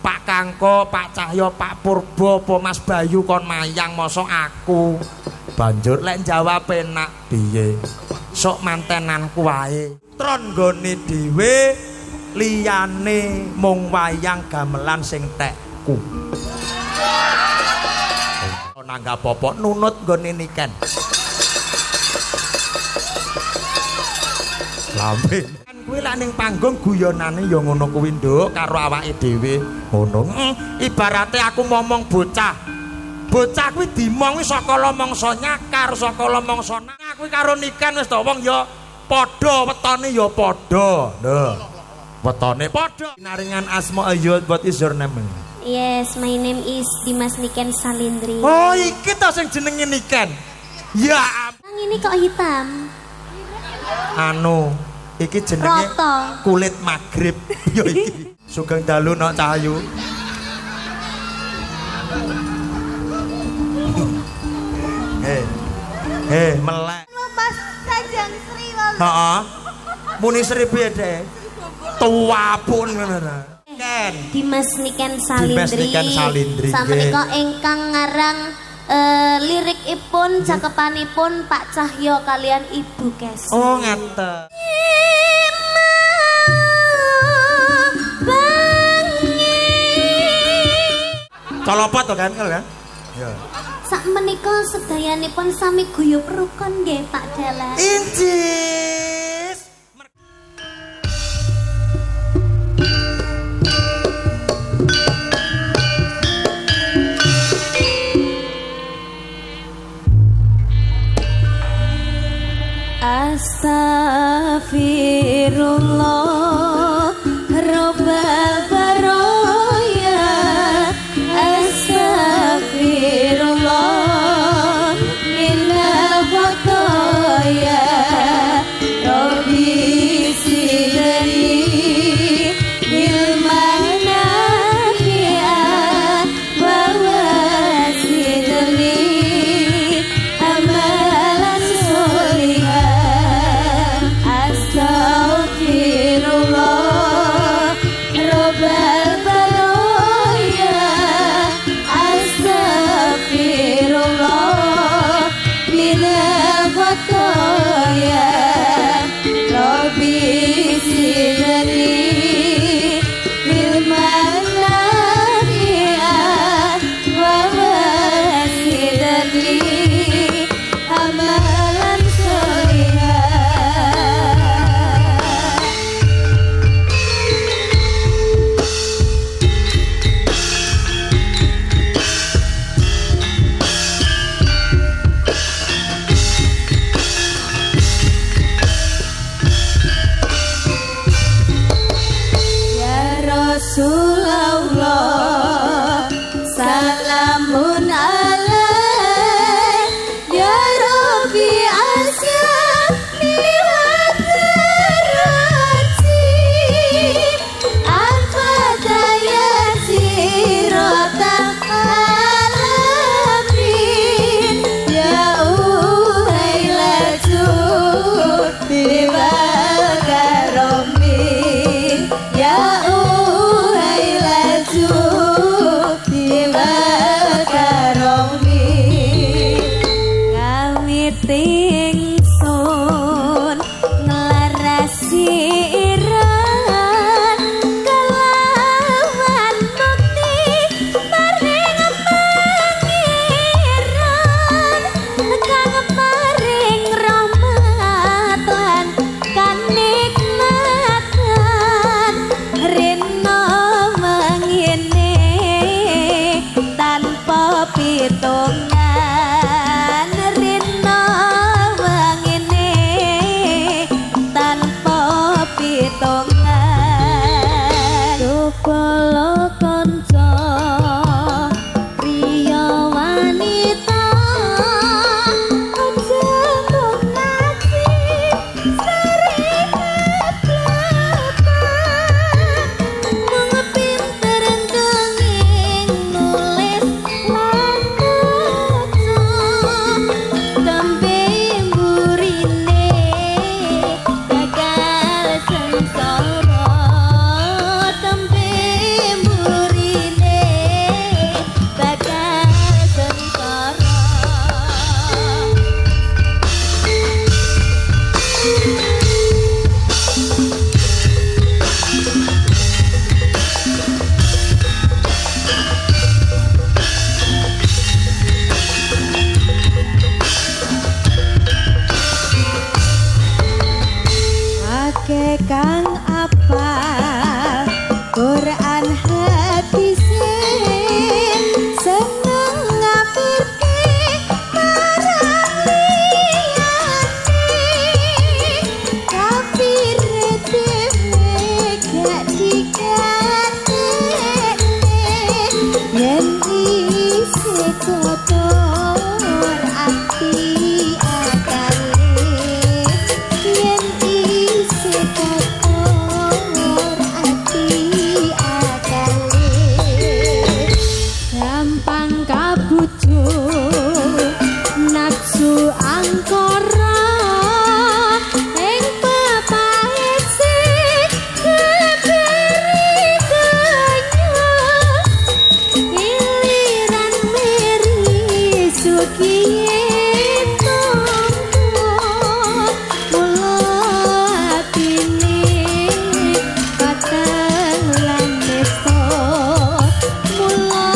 Pak Kangko, Pak Cahyo, Pak Purbo, apa Mas Bayu kon mayang mosok aku. Banjur lek jawab enak piye? Sok mantenanku wae. Tron nggone dhewe liyane mung wayang gamelan sing tekku. Nangga popok nunut nggone niken. Lambe. Kuwi lak ning panggung guyonane ya ngono kuwi nduk karo awake dhewe. Ngono. Ibarate aku momong bocah. Bocah kuwi dimong wis saka lomongso nyakar, saka lomongso nak kuwi karo niken wis to wong ya padha wetone ya padha. Lho. Wetone padha. Naringan asma ayo what is your name? Yes, my name is Dimas Niken Salindri. Oh, iki to sing jenenge Niken. Ya, Ini kok hitam? anu iki jenenge Roto. kulit magrib. Yo iki sugeng dalu nok Cahayu. Melek. Mas Kanjeng Sri Walu. Heeh. Muni Sri piye, Dek? Tua pun ngono. Ken. Dimas Niken Salindri. Dimas Niken Salindri, Sapunika ingkang ngarang lirikipun cakepanipun Pak Cahyo kalian Ibu Kesi. Oh, ngaten. Colopot to kan kan? Ya. Sak menika sedayanipun sami guyub rukun nggih Pak Dalan. Incis. Astaghfirullah Rabbal Baroya. Astaghfirullah minal khotoya. yen isih kotor ati akale yen isih kotor ati akale gampang kabujuk nafsu angkara ing pepahit sing keberi banyu iliran meri sukiye tombo mula atine pateng lan mesta mula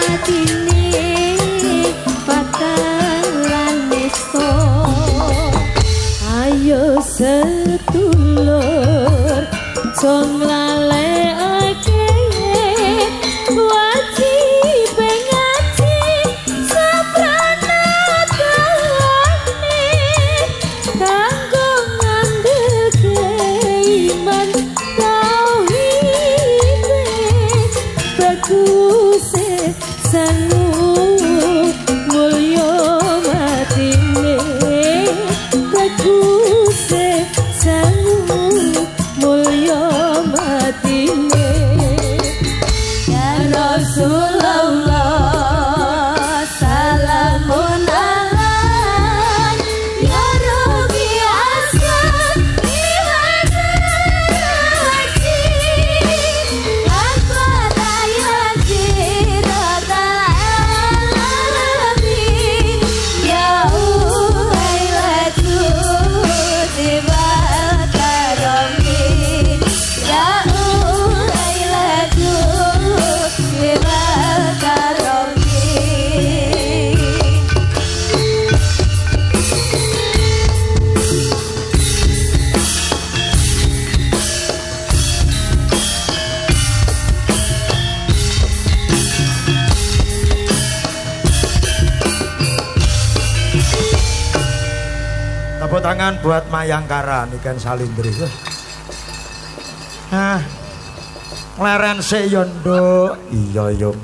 atine pateng lan mesta ayo sedulur jong lalekake wajib ngaji saprana dalane kanggo ngandheke iman tauhide baguse sangu mulya matine baguse sangu mulya matine ya Rasulullah salamun alaik ya Rabbi asal ihadati akbara ya jiratal alamin ya uhailatu tibal karomi ya uhailatu tibal karomi. Tepuk tangan buat Mayangkara nikan Salindri. Leren sik yo nduk. Iya yo.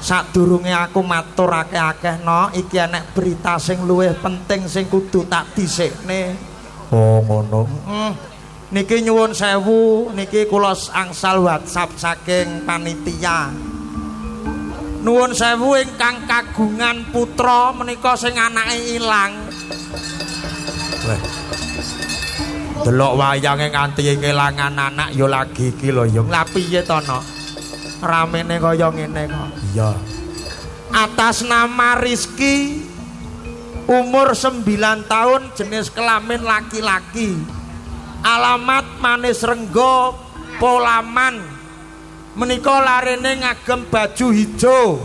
Sadurunge aku matur akeh-akeh no, iki enek berita sing luwih penting sing kudu tak dhisikne. Oh ngono. Niki nyuwun sewu, niki kula angsal WhatsApp saking panitia. Nuwun sewu ingkang kagungan putra menika sing anake ilang. Delok wayange nganti kelangan anak ya lagi iki lho ya. Lah piye to no? Ramene kaya ngene kok. Iya. Atas nama Rizky umur 9 tahun jenis kelamin laki-laki. Alamat Manis Renggo Polaman. Menika larene ngagem baju hijau.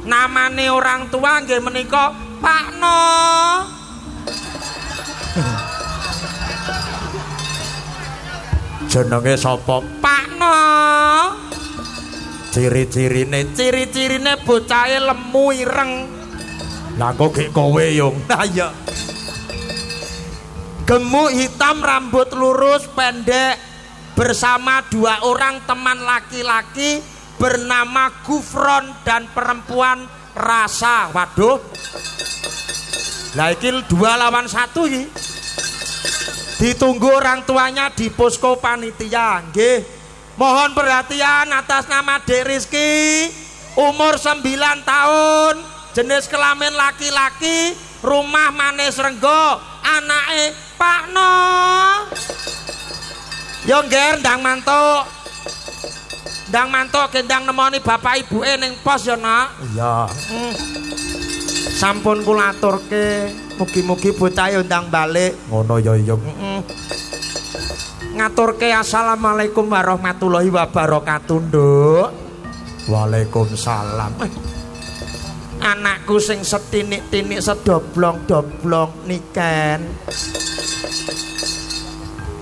Namane orang tua nggih menika Pak No. Jenenge sapa? Pakno. Ciri-cirine bocahe lemu ireng. Lah kok gek kowe yo. Lah ya. Gemuk hitam, rambut lurus pendek bersama 2 orang teman laki-laki bernama Gufron dan perempuan Rasa. Waduh. Lah iki 2 lawan 1 iki. Ditunggu orang tuanya di posko panitia. Nggih. Mohon perhatian atas nama Dek Rizky, umur 9 tahun, jenis kelamin laki-laki, rumah Manis Renggo, anake Pak No. Yo ngger ndang mantuk. Ndang mantuk gendang nemoni bapak ibuke ning pos yo, Nak. Iya. Sampun kula aturke, mugi-mugi bocah ndang balik. Ngono ya ya. Ngaturke assalamualaikum warahmatullahi wabarakatuh, Nduk. Waalaikumsalam. Anakku sing setinik-tinik sedoblong-doblong niken.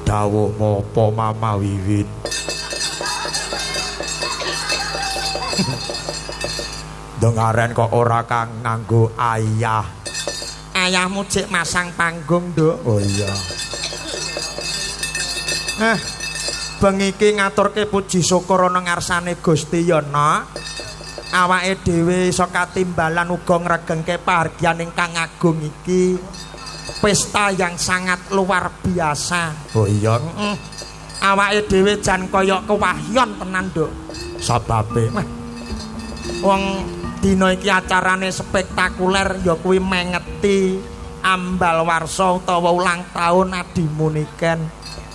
Dawuh mopo Mama Wiwit? Dengaren kok ora kang nganggo ayah. Ayahmu cek masang panggung, Nduk. Oh iya. bengi iki ngaturke puji syukur ana ngarsane Gusti Yana. Awake dhewe iso katimbalan uga ngregengke pahargyan ingkang agung iki. Pesta yang sangat luar biasa. Oh iya, awake dhewe jan kaya kewahyon tenan, Nduk. Sababe wong dina iki acarane spektakuler ya kuwi mengeti ambal warsa utawa ulang tahun adimu niken.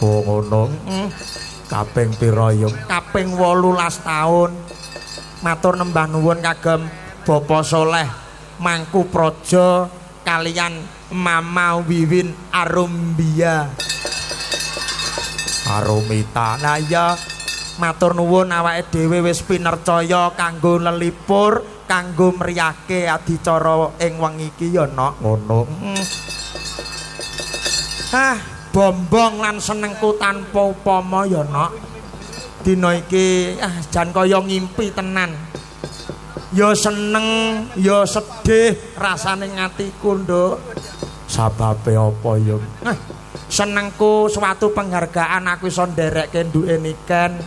Oh ngono. Kaping pira yo? Kaping 18 taun. Matur nembah nuwun kagem Bapak Soleh Mangku Praja kalian Mama Wiwin Arumbia. Arumita. Nah ya matur nuwun awake dhewe wis pinercaya kanggo lelipur, kanggo mriyake adicara ing wengi iki ya nok ngono. Bombong lan senengku tanpa upama ya nok. Dina iki jan kaya ngimpi tenan. Ya seneng, ya sedih rasane ngatiku, Nduk. Sababe apa ya? Senengku suatu penghargaan aku iso nderekke nduke niken.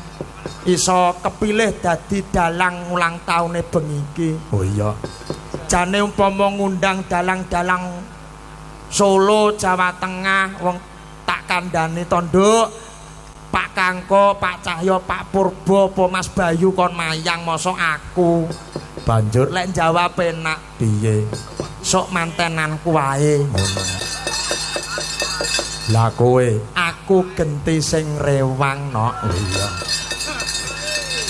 Iso kepilih dadi dalang ulang taune bengi iki. Oh iya. Jane umpama ngundang dalang-dalang Solo, Jawa Tengah, wong tak kandhani to, Nduk. Pak Kangko, Pak Cahyo, Pak Purbo, apa Mas Bayu kon mayang mosok aku. Banjur lek jawab enak piye? Sok mantenanku wae ngono. Lah kowe, aku genti sing rewang nok. Oh iya.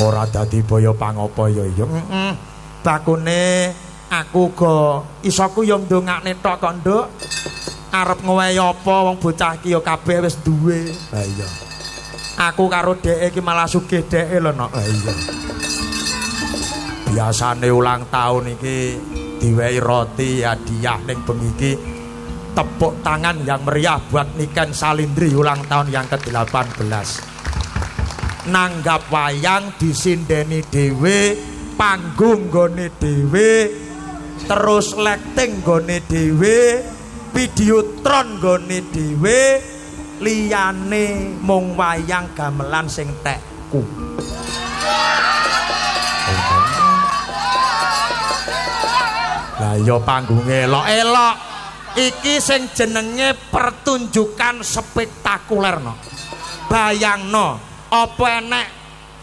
Ora dadi boyo pangapa ya ya. Bakune aku go isoku yo ndongakne tok kok, Nduk. Arep ngowehi apa wong bocah iki ya kabeh wis duwe. Ha iya. Aku karo dheke iki malah sugih dheke lho nok. Ha iya. Biasane ulang tahun iki diwehi roti hadiah ning bengi iki. Tepuk tangan yang meriah buat Niken Salindri ulang tahun yang ke-18. Nanggap wayang disindeni dhewe, panggung nggone dhewe, terus lighting nggone dhewe, videotron nggone dhewe, liyane mung wayang gamelan sing tekku. Lah ya panggunge elok-elok. Iki sing jenenge pertunjukan spektakuler no. Bayangno apa enek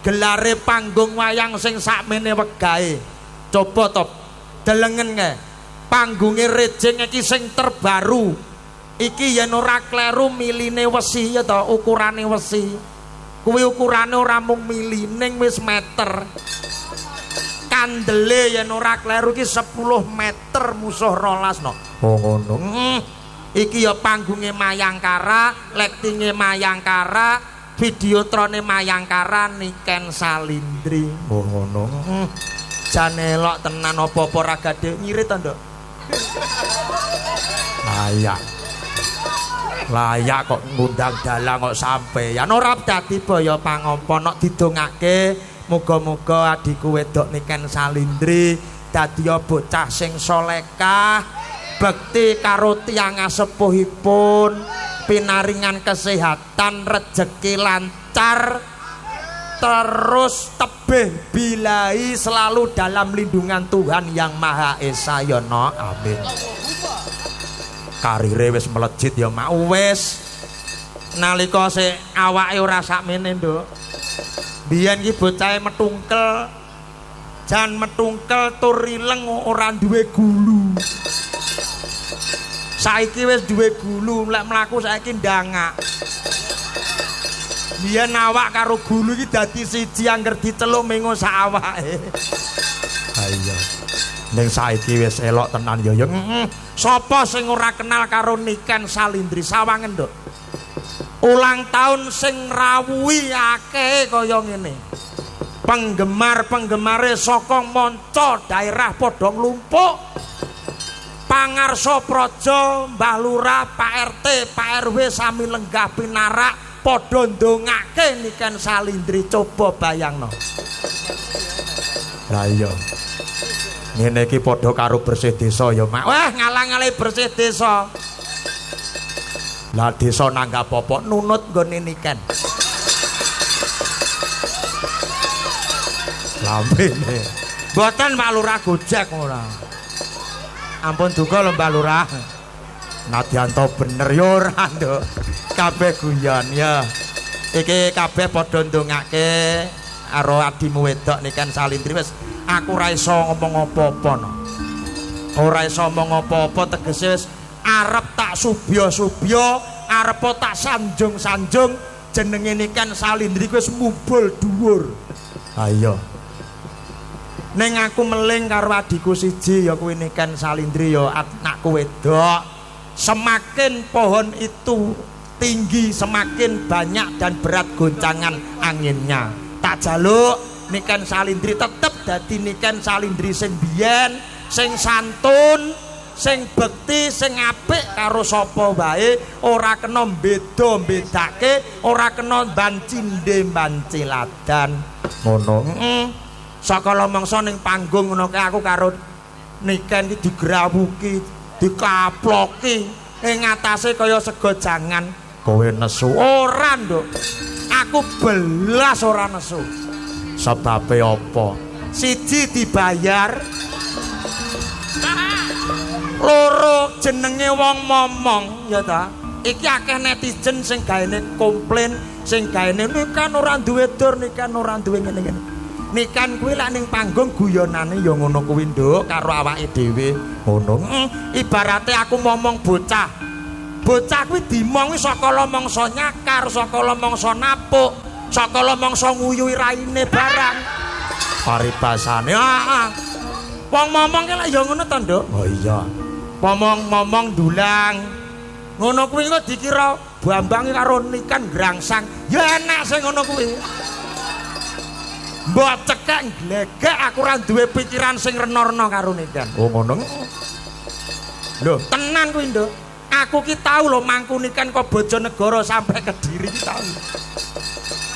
gelare panggung wayang sing sakmene wegahe. Coba to delengen kae. Panggunge rejing iki sing terbaru. Iki yen ora kleru miline wesi ya to, ukurane wesi. Kuwi ukurane ora mung milining wis meter. Kandele yen ora kleru iki 10 meter musuh 12 no. Oh ngono. Iki ya panggunge Mayangkara, lightinge Mayangkara, videotrone Mayangkara Niken Salindri. Oh ngono. Jan elok tenan apa-apa ra gadhe ngirit to, Nduk. Layak kok ngundang dalang kok sampeyan ora dadi boyo pangapa nek didongake muga-muga adikku wedok Niken Salindri dadi bocah sing solekah, bekti karo tiyang sepuhipun, pinaringan kesehatan, rejeki lancar, terus tebih bilahi selalu dalam lindungan Tuhan Yang Maha Esa ya no. Amin. Karire wis melejit ya mak wis. Nalika sik awake ora sakmene, Nduk. Biyen iki bocahe metungkel. Jan metungkel tur rileng ora duwe gulu. Saiki wis duwe gulu, lek mlaku saiki ndangak. Biyen awak karo gulu iki dadi siji angger diceluk mengo sak awake. Ha iya. Ning saiki wis elok tenan ya. Sapa sing ora kenal karo Niken Salindri sawangen, Nduk. Ulang tahun sing rawuhi akeh kaya ngene. Penggemar-penggemare saka manca daerah padha nglumpuk. Pangarsa praja, Mbah Lurah, Pak RT, Pak RW sami lenggah pinarak padha ndongake Niken Salindri. Coba bayangno. Lah iya. Ngene iki padha karo bersih desa ya, Mak. Wah, ngalang-alangi bersih desa. Lah desa nanggap apa nunut nggone Niken. lambene. Mboten Pak Lurah Gojek ora. Ampun duka lho Mbak Lurah. Nadyanto bener ya ora nduk. Kabeh guyon ya. Iki kabeh padha ndongake karo adimu wedok Niken Salindri wis aku ora iso ngomong apa-apa no. Ora iso ngomong apa-apa tegese wis arep tak subya-subya, arep tak sanjung-sanjung jenenge Niken Salindri wis mubul dhuwur. Ayo. Ning aku meling karo adiku siji ya kuwi Niken Salindri ya anakku wedok. Semakin pohon itu tinggi semakin banyak dan berat goncangan anginnya. Tak jaluk Niken Salindri tetep dadi Niken Salindri sing biyen, sing santun, sing bekti, sing apik karo sapa wae, ora kena beda-bedake, ora kena bancinde-banciladan. Ngono. Sakala mangsa ning panggung ngono kae aku karo Niken iki digrawuki, dikaploki ing atase kaya sego jangan. Kowe nesu ora nduk. Aku belas ora nesu. Sebabe apa? Siji dibayar, loro jenenge wong momong ya ta. Iki akeh netizen sing gaene komplain, sing gaene Niken ora duwe dur, Niken ora duwe ngene-ngene. Niken kuwi lak ning panggung guyonane ya ngono kuwi nduk karo awake dhewe. Ngono. Ibarate aku momong bocah. Bocah kuwi dimongi saka mangsa nyakar, saka mangsa napuk, saka mangsa nguyuhi raine barang. Paribasane wong momong ki lak ya ngono to, Nduk. Oh iya. Momong dulang. Ngono kuwi kok dikira Bambang karo Niken grangsang. Ya enak sing ngono kuwi. Mbok cekek glegek aku ora duwe pikiran sing rena-rena karo Niken. Oh ngono. Lho, tenan kuwi, Nduk. Aku ki tau lho mangku Niken kok Bojonegoro sampai Kediri ki tau.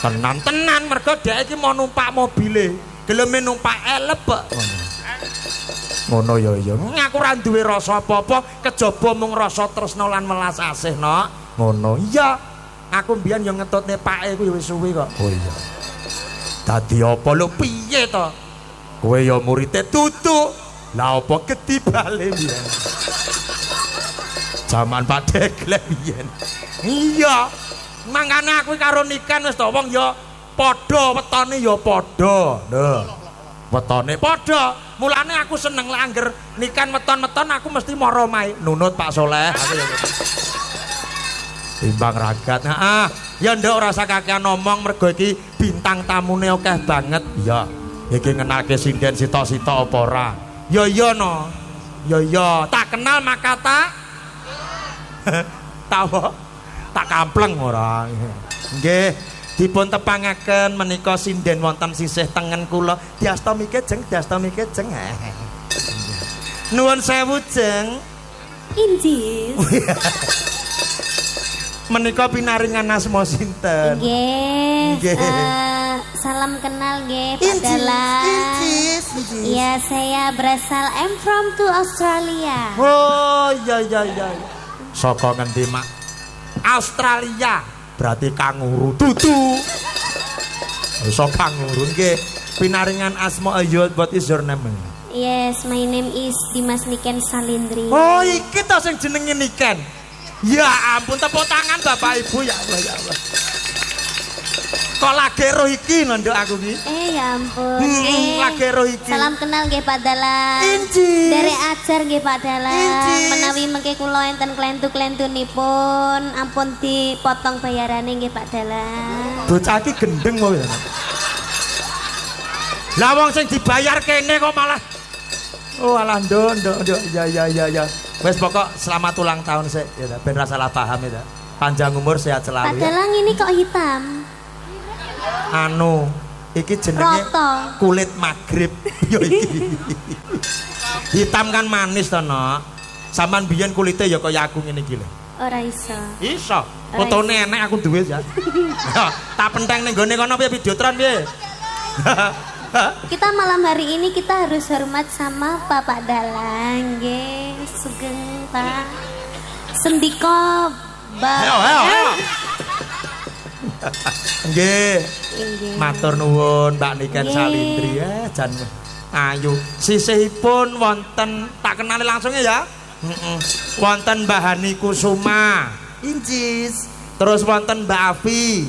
Tenan mergo dhek iki mau numpak mobile, geleme numpak elep kok. Ngono ya ya. Aku ora duwe rasa apa-apa, kejaba mung rasa tresna lan welas asih, Nok. Ngono. Iya. Aku mbiyen yo ngetutne pake kuwi wis suwi kok. Oh iya. Dadi apa lho piye to? Kowe ya murite tutu. Lah apa gedi bale mbiyen. Zaman Pak Deglek biyen. Iya. Mangkane aku karo Niken wis to wong ya padha wetone ya padha. Lho. Wetone padha. Mulane aku seneng lek angger Niken weton-weton aku mesti mara mae. Nunut Pak Soleh. Timbang ragat. Heeh. Ya nduk ora usah kakean ngomong mergo iki bintang tamune akeh banget. Ya. Iki ngenalke sinden sita-sita apa ora? Ya iya no. Ya iya. Tak kenal maka tak tahu tak kampleng ora. Nggih, dipun tepangaken menika sinden wonten sisih tengen kula. Diasta mike jeng. Nuwun sewu jeng. Injis. Menika pinaringan asma sinten? Nggih. Salam kenal nggih Pak Dalang. Iya, saya berasal from to Australia. Oh, iya. Saka ngendi, Mak? Australia. Berarti kanguru tutu. Saka kanguru nggih. Pinaringan asma ayo, what is your name? Yes, my name is Dimas Niken Salindri. Oh, iki to sing jenenge Niken. Ya ampun, tepuk tangan Bapak Ibu, ya Allah. Kok lagi roh iki nduk aku ki? Ya ampun. Lagi roh iki. Salam kenal nggih Pak Dalang. Injis. Derek ajar nggih Pak Dalang. Injis. Menawi mengke kula enten klentu-klentunipun ampun dipotong bayarane nggih Pak Dalang. Bocah iki gendeng kok ya. Lah wong sing dibayar kene kok malah alah nduk. Ya. Wes pokok selamat ulang tahun sik ya ben ra salah paham ya. Panjang umur sehat selalu. Pak Dalang ini kok hitam? Anu, iki jenenge kulit magrib. Yo iki. Hitam kan manis to, Nok. Saman biyen kulite ya kaya aku ngene iki lho. Ora iso. Iso. Fotone enek aku duwe ya. Tak penteng ning gone kono piye videotron piye? Kita malam hari ini kita harus hormat sama Bapak Dalang, nggih. Sugeng Pak. Sendika Ayo. Nggih. Nggih. Matur nuwun Mbak Niken Salindri jan ayu. Sisihipun wonten tak kenali langsung ya. Wonten Mbak Hani Kusuma. Incis. Terus wonten Mbak Afi.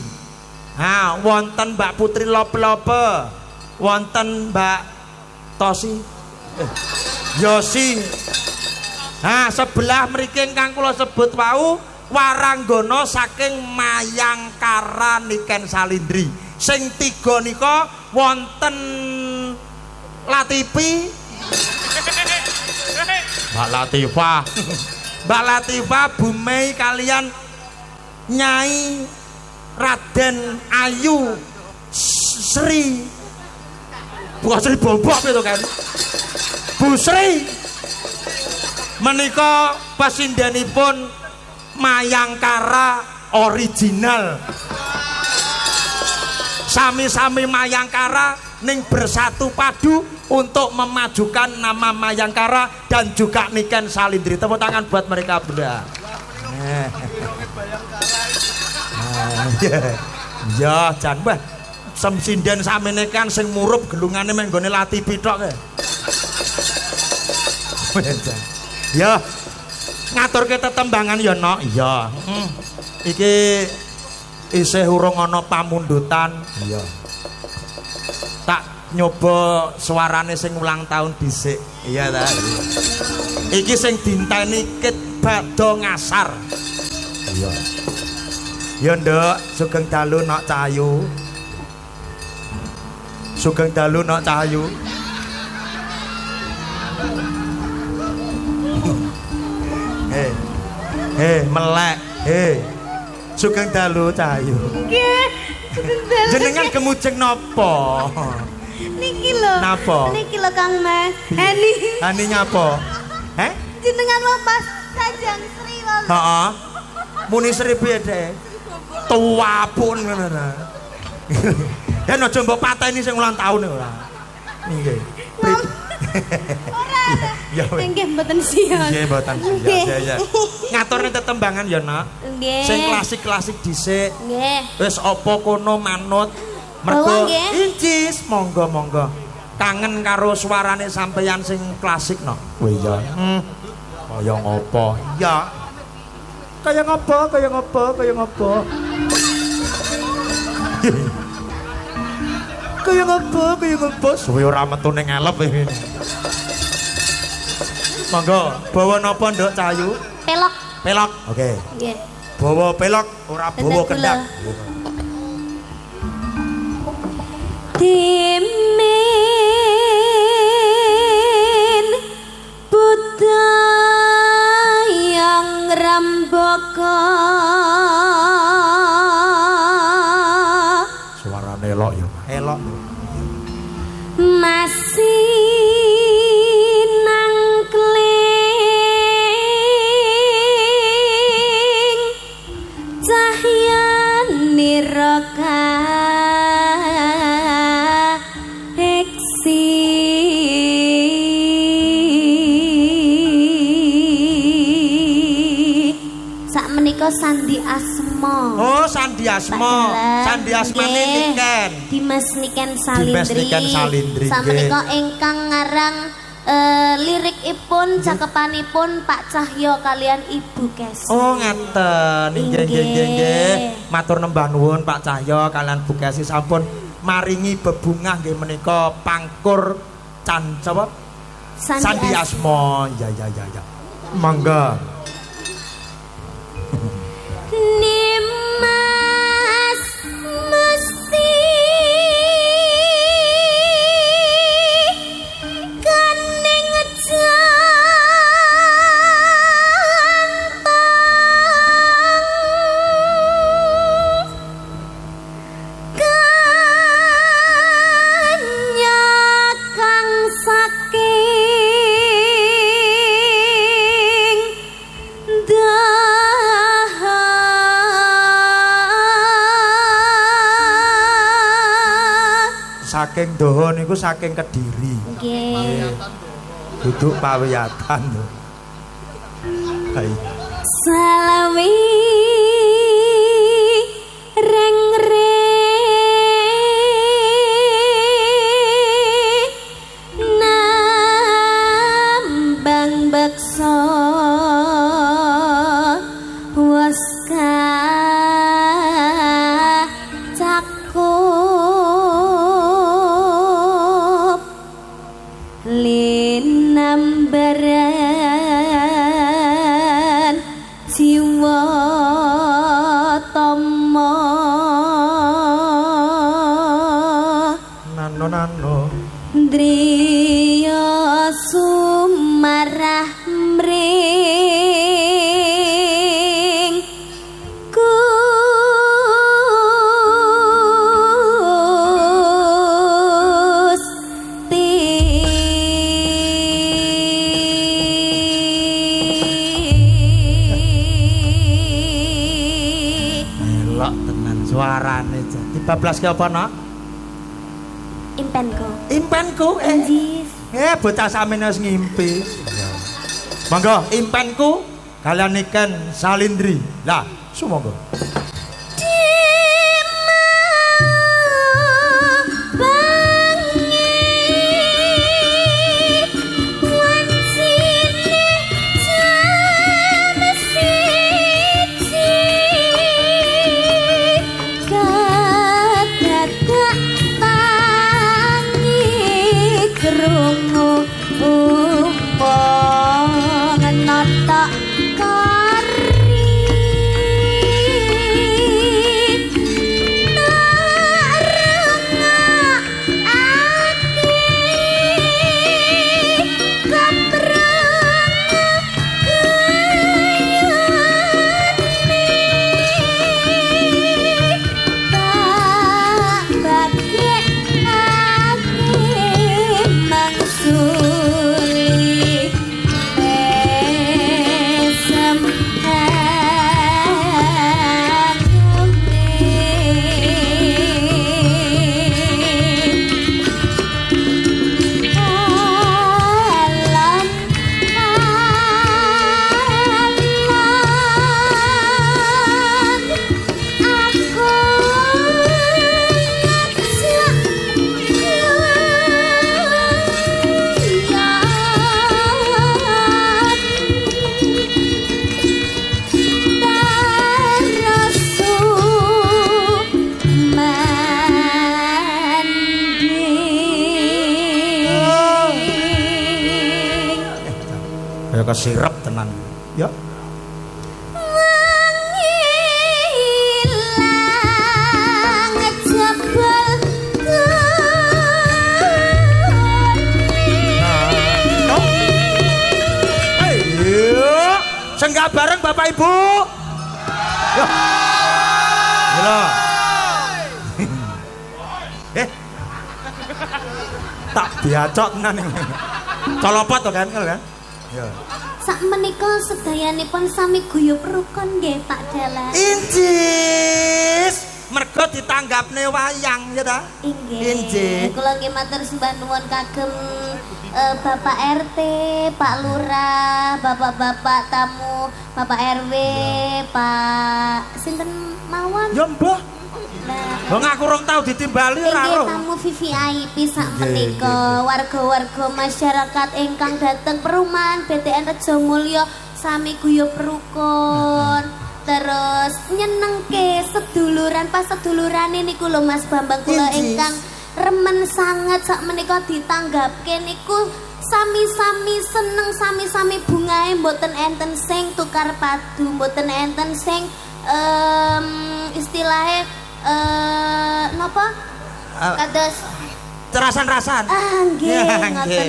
Wonten Mbak Putri Lope-Lope. Wonten Mbak Tosi. Yosi. Sebelah mriki ingkang kula sebut wau waranggana saking Mayangkara Niken Salindri. Sing tiga nika wonten Latifi. Mbak Latifah. Mbak Latifah Bu Mei kalian Nyai Raden Ayu Sri. Bukan Sri Bombok itu kan. Bu Sri menika pasindenipun Mayangkara original. Sami-sami Mayangkara ning bersatu padu untuk memajukan nama Mayangkara dan juga Niken Salindri. Tepuk tangan buat mereka bunda. Ya jan bah semsinden samene kan sing murup gelungane mek nggone Latifi tok. Ya ngaturke tetembangan ya nok. Iya. Iki isih urung ana pamundutan. Iya. Tak nyoba suarane sing ulang tahun dhisik. Iya ta. Iki sing dinteni Kit Bado Ngasar. Iya. Ya nduk, sugeng dalu nok Cahayu. Sugeng dalu nok Cahayu. Melek. Sugeng dalu Cahayu. Nggih. Sugeng dalu. Jenengan kemujeng napa? Niki lho. Napa? Niki lho Kang Mas. Hani. Hani nyapa? Jenengan mau pas Sajang Sri wae. Heeh. Muni Sri piye, Dek? Tuapun ngono ta. Ya aja mbok pateni sing ulang tahun ora. Nggih. Ora. Ya nggih mboten siap. Nggih mboten siap. Ya. Ngaturne tetembangan ya, Nak. Nggih. Sing klasik-klasik dhisik. Nggih. Wis apa kono manut. Mergo incis monggo-monggo. Kangen karo suarane sampeyan sing klasik no. Oh iya. Kaya ngopo? Ya. Kaya ngopo? Kaya ngopo? Kaya ngopo? Kaya ngopo? Kaya ngopo? Suwe ora metu ning ngelep iki. Monggo, bawa napa Nduk Cahayu? Pelok. Pelok. Oke. Nggih. Bawa pelok ora bawa kendak. Dimin budayang rambaka Suarane elok ya. Elok. masih nangkling cahyane roka Sandi Asma. Oh, Sandi Asma. Sandi Asmane Niken. Dimas Niken Salindri. Dimas Niken Salindri. Samenika ingkang ngarang lirikipun cakepanipun Pak Cahyo kalian Ibu Kesi. Oh, ngaten. Nggih. Matur nembah nuwun Pak Cahyo kalian Bu Kesi sampun maringi bebungah nggih menika pangkur sapa? Sandi Asma. Ya. Mangga. Nimas mesti kening jantong kanyakang saking saking doho niku saking Kediri. Nggih. Duduk pawiyatan lho. Salawi reng Driya sumarah mring Gusti Melok tenan suarane jadi bablas ke apa nak? impenku Impenku Anjis bocah sampeyan wis ngimpi. Monggo impenku kalian ikan salindri. Lah, sumangga. Kesirep tenan ya senggak bareng Bapak Ibu ya tak diacok tenan colopot to kan ya sak menika sedayanipun sami guyub rukun nggih Pak Dalang. Injis, mergo ditanggapne wayang ya ta? Inggih. Kula nggih matur sembah nuwun kagem Bapak RT, Pak Lurah, bapak-bapak tamu, Bapak RW, Pak sinten mawon? Ya mbah. Wong aku rong tau ditimbali ora ro. Tamu VVIP sak menika warga-warga masyarakat ingkang dateng perumahan BTN Rejo Mulyo sami guyub rukun. Terus nyenengke seduluran pas sedulurane niku lho Mas Bambang kula ingkang remen sanget sak menika ditanggapke niku sami-sami seneng sami-sami bungae mboten enten sing tukar padu mboten enten sing istilahnya napa? Kados terasan-rasan. Nggih, ngoten.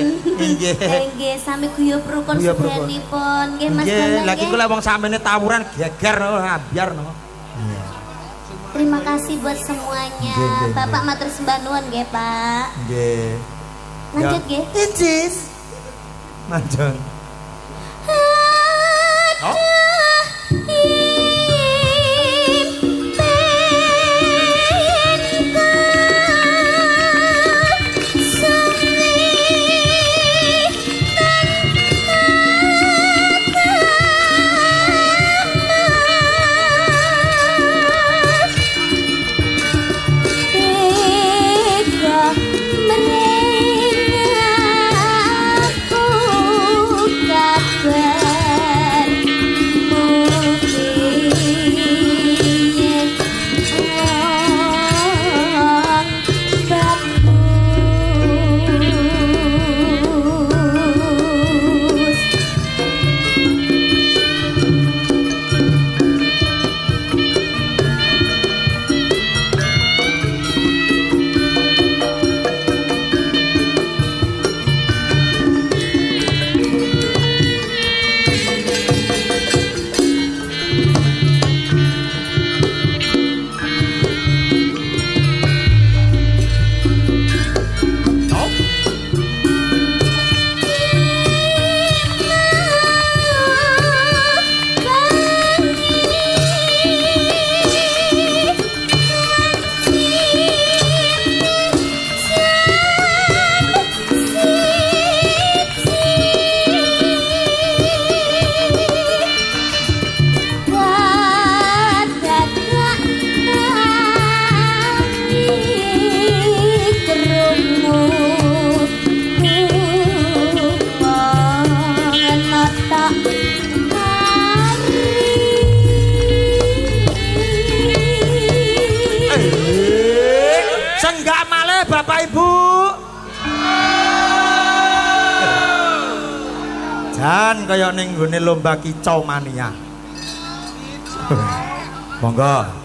Nggih, sami guyub rukun sedanipun. Nggih, Mas Bambang. Lagi kula wong samene tawuran geger ambyar no. Terima kasih buat semuanya. Bapak matur sembah nuwun nggih, Pak. Nggih. Lanjut nggih. Incis. Lanjut. Oh. Jan kaya ning nggone lomba kicau mania. Monggo.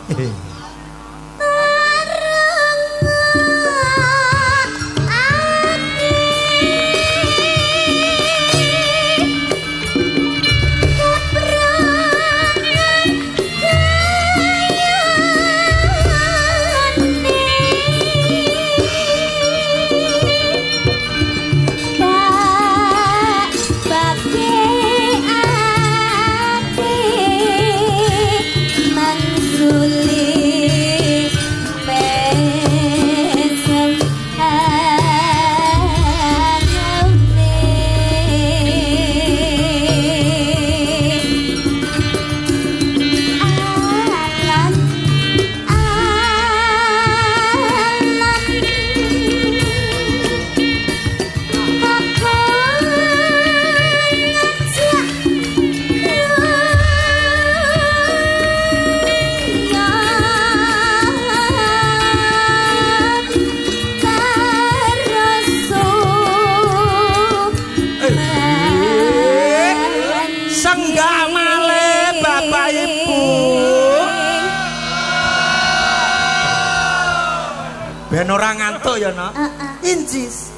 Ben ora ngantuk ya, Nak? Injis.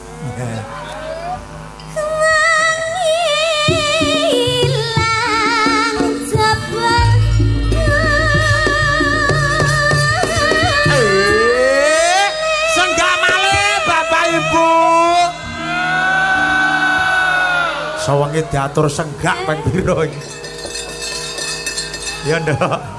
Senggak malih Bapak Ibu. Sawange diatur senggak ping pira iki? Ya, Nduk.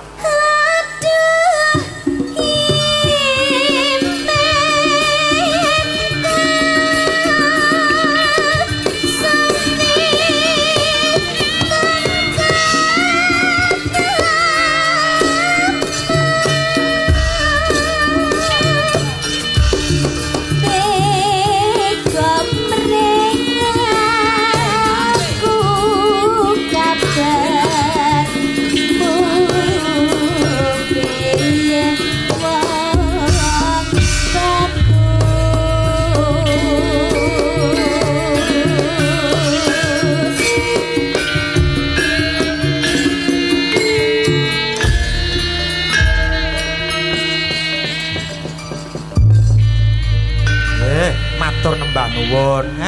Nembah nuwun,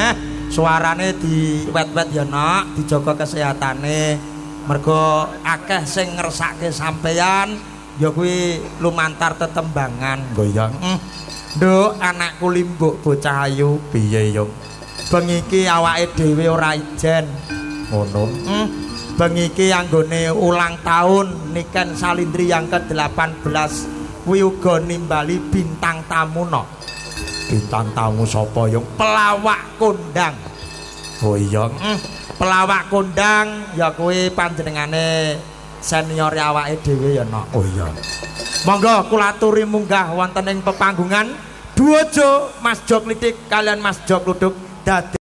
suarane diwet-wet ya, Nak, dijaga kesehatane. Mergo akeh sing ngersake sampeyan ya kuwi lumantar tetembangan. Goyang. Nduk, anakku limbuk bocah ayu piye yo? Bengi iki awake dhewe ora ijen. Ngono. Bengi iki anggone ulang tahun Niken Salindri yang ke-18 kuwi uga nimbali bintang tamu, Nok. Bintang tamu sapa yung pelawak kondang. Oh iya, pelawak kondang ya kuwi panjenengane senior awake dhewe ya, Nok. Oh iya. Monggo kula aturi munggah wonten ing pepanggungan Duojo Mas Jok Lidik kalian Mas Jok Luduk dadi